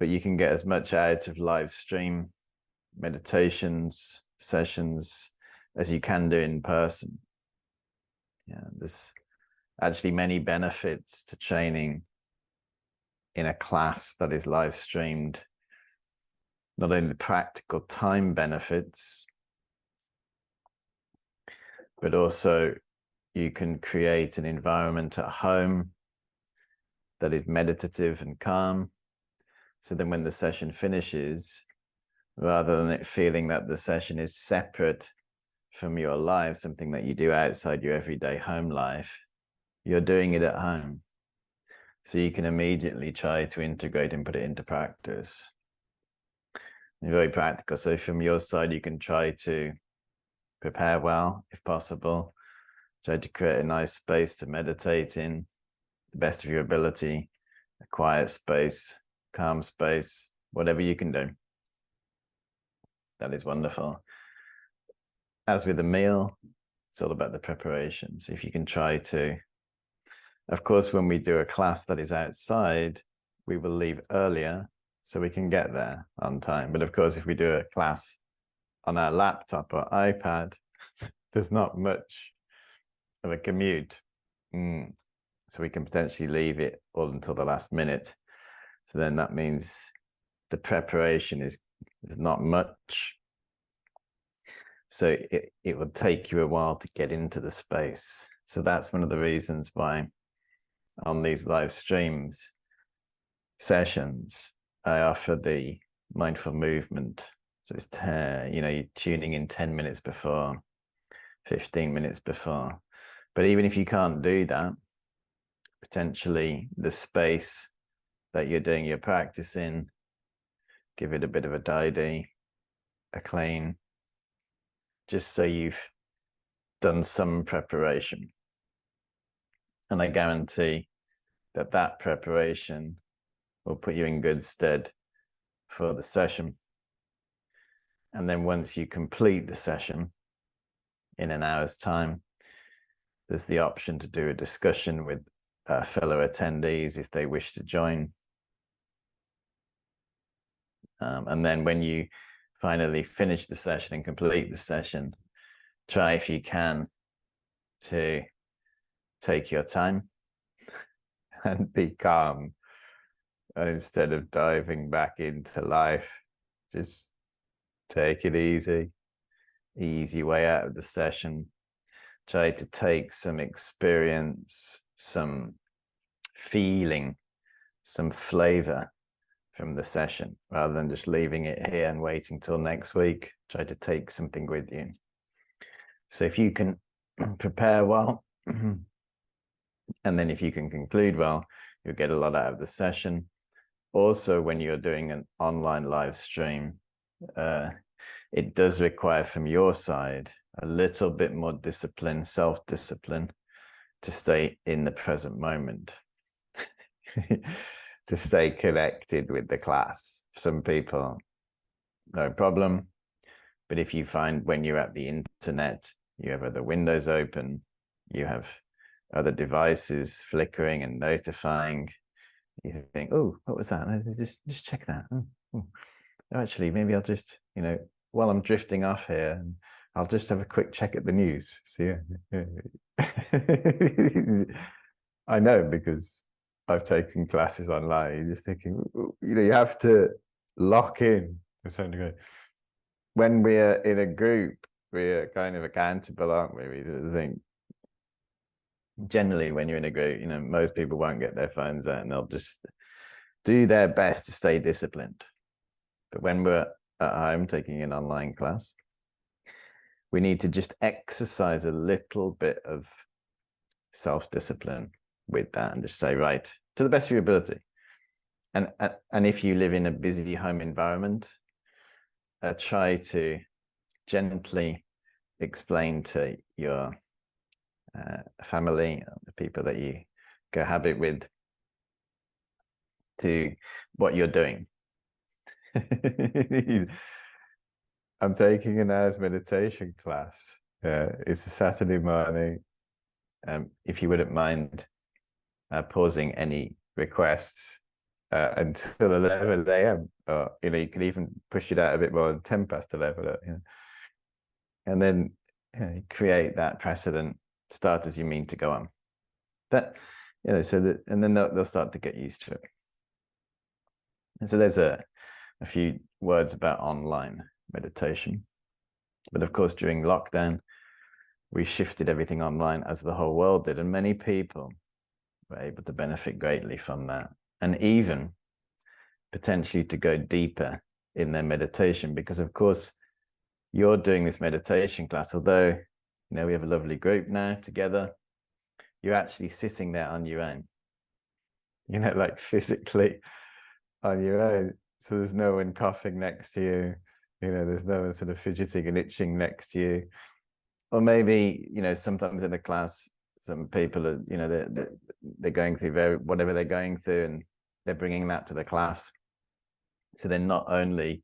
but you can get as much out of live stream meditations, sessions, as you can do in person. Yeah, there's actually many benefits to training in a class that is live streamed. Not only the practical time benefits, but also you can create an environment at home that is meditative and calm. So then when the session finishes, rather than it feeling that the session is separate from your life, something that you do outside your everyday home life, you're doing it at home. So you can immediately try to integrate and put it into practice. It's very practical. So from your side, you can try to prepare well, if possible. Try to create a nice space to meditate in, the best of your ability, a quiet space, calm space, whatever you can do. That is wonderful. As with the meal, it's all about the preparation. So if you can try to, of course, when we do a class that is outside, we will leave earlier so we can get there on time. But of course, if we do a class on our laptop or iPad, there's not much of a commute. So we can potentially leave it all until the last minute. So then that means the preparation is not much. So it will take you a while to get into the space. So that's one of the reasons why on these live streams sessions, I offer the mindful movement. So it's, you're tuning in 10 minutes before, 15 minutes before. But even if you can't do that, potentially the space that you're doing your practice in, give it a bit of a tidy, a clean, just so you've done some preparation. And I guarantee that that preparation will put you in good stead for the session. And then once you complete the session in an hour's time, there's the option to do a discussion with fellow attendees if they wish to join. And then when you finally finish the session and complete the session, try if you can to take your time and be calm. And instead of diving back into life, just take it easy, easy way out of the session. Try to take some experience, some feeling, some flavor from the session, rather than just leaving it here and waiting till next week. Try to take something with you. So if you can prepare well, and then if you can conclude well, you'll get a lot out of the session. Also, when you're doing an online live stream, it does require from your side a little bit more discipline, self-discipline, to stay in the present moment, to stay connected with the class. Some people, no problem. But if you find when you're at the internet, you have other windows open, you have other devices flickering and notifying, you think, oh, what was that? Just check that. Oh, actually, maybe I'll just, while I'm drifting off here, I'll just have a quick check at the news. See, I know, because I've taken classes online. You're just thinking, you have to lock in. When we're in a group, we're kind of accountable, aren't we? We think generally when you're in a group, most people won't get their phones out and they'll just do their best to stay disciplined. But when we're at home taking an online class, we need to just exercise a little bit of self-discipline with that and just say, right, to the best of your ability. And if you live in a busy home environment, try to gently explain to your family, the people that you cohabit with, to what you're doing. I'm taking an hour's meditation class. It's a Saturday morning. If you wouldn't mind pausing any requests until 11 a.m. Or, you know, you can even push it out a bit more than 10 past 11. You know? And then create that precedent, start as you mean to go on. That, you know, so that, and then they'll start to get used to it. And so there's a few words about online meditation. But of course, during lockdown, we shifted everything online as the whole world did. And many people were able to benefit greatly from that. And even potentially to go deeper in their meditation, because of course, you're doing this meditation class, although, you know, we have a lovely group now together, you're actually sitting there on your own, you know, like physically on your own. So there's no one coughing next to you, you know, there's no one sort of fidgeting and itching next to you. Or maybe, you know, sometimes in a class, some people are, you know, they're going through whatever they're going through, and they're bringing that to the class. So they're not only,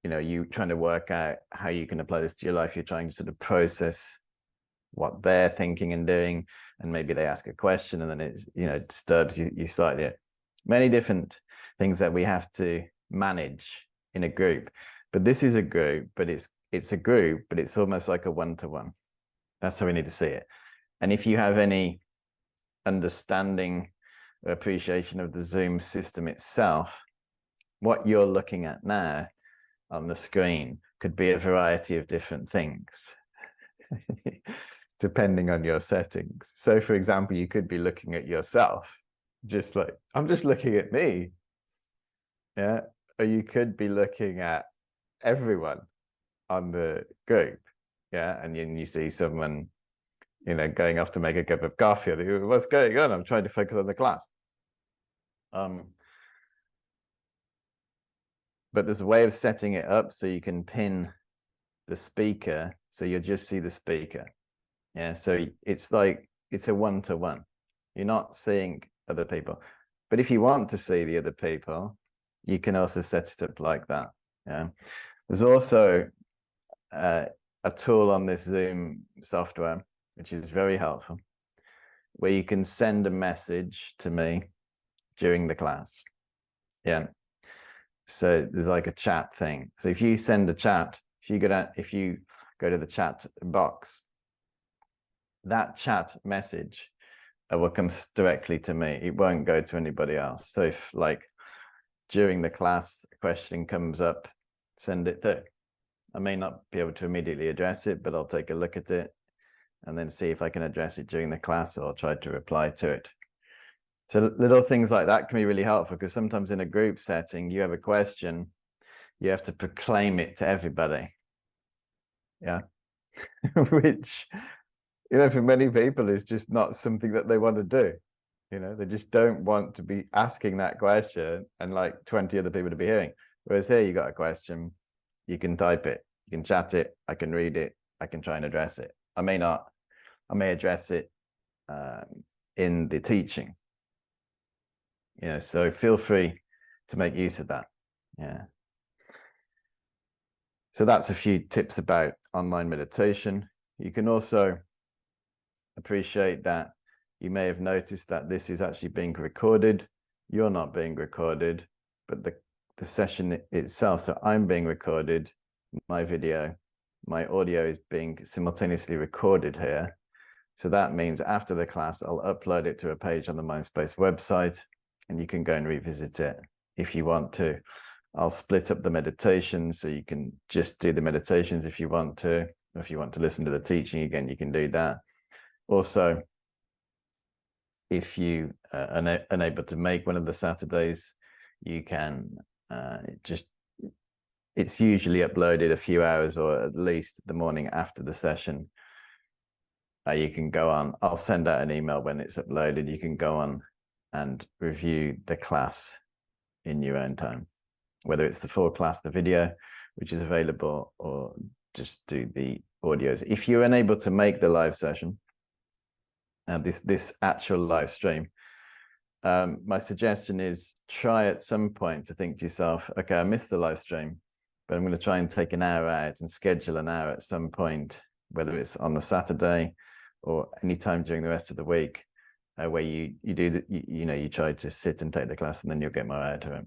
you know, you trying to work out how you can apply this to your life, you're trying to sort of process what they're thinking and doing, and maybe they ask a question and then it's, you know, disturbs you slightly. Many different things that we have to manage in a group. But this is a group, but it's a group, but it's almost like a one-to-one. That's how we need to see it. And if you have any understanding or appreciation of the Zoom system itself, what you're looking at now on the screen could be a variety of different things, depending on your settings. So for example, you could be looking at yourself, just like, I'm just looking at me. Yeah. Or you could be looking at everyone on the group. Yeah. And then you see someone, you know, going off to make a cup of coffee. What's going on? I'm trying to focus on the class. But there's a way of setting it up so you can pin the speaker, so you'll just see the speaker. Yeah, so it's like, it's a one-to-one. You're not seeing other people. But if you want to see the other people, you can also set it up like that. Yeah. There's also a tool on this Zoom software, which is very helpful, where you can send a message to me during the class. Yeah. So there's like a chat thing. So if you send a chat, if you go to the chat box, that chat message will come directly to me. It won't go to anybody else. So if, like, during the class, the question comes up, send it through. I may not be able to immediately address it, but I'll take a look at it and then see if I can address it during the class, or I'll try to reply to it. So little things like that can be really helpful, because sometimes in a group setting, you have a question, you have to proclaim it to everybody. Yeah. Which, you know, for many people is just not something that they want to do. You know, they just don't want to be asking that question and like 20 other people to be hearing. Whereas here, you got a question, you can type it, you can chat it, I can read it, I can try and address it. I may address it in the teaching. You know, so feel free to make use of that. Yeah. So that's a few tips about online meditation. You can also appreciate that you may have noticed that this is actually being recorded. You're not being recorded, but the session itself. So I'm being recorded, my video, my audio is being simultaneously recorded here. So that means after the class, I'll upload it to a page on the Mindspace website, and you can go and revisit it if you want to. I'll split up the meditations, so you can just do the meditations if you want to. If you want to listen to the teaching again, you can do that. Also, if you are unable to make one of the Saturdays, you can it's usually uploaded a few hours, or at least the morning after the session. You can go on, I'll send out an email when it's uploaded. You can go on and review the class in your own time, whether it's the full class, the video, which is available, or just do the audios. If you're unable to make the live session, this actual live stream, my suggestion is try at some point to think to yourself, okay, I missed the live stream, but I'm going to try and take an hour out and schedule an hour at some point, whether it's on the Saturday or any time during the rest of the week, where you do the, you know, you try to sit and take the class and then you'll get more out of it.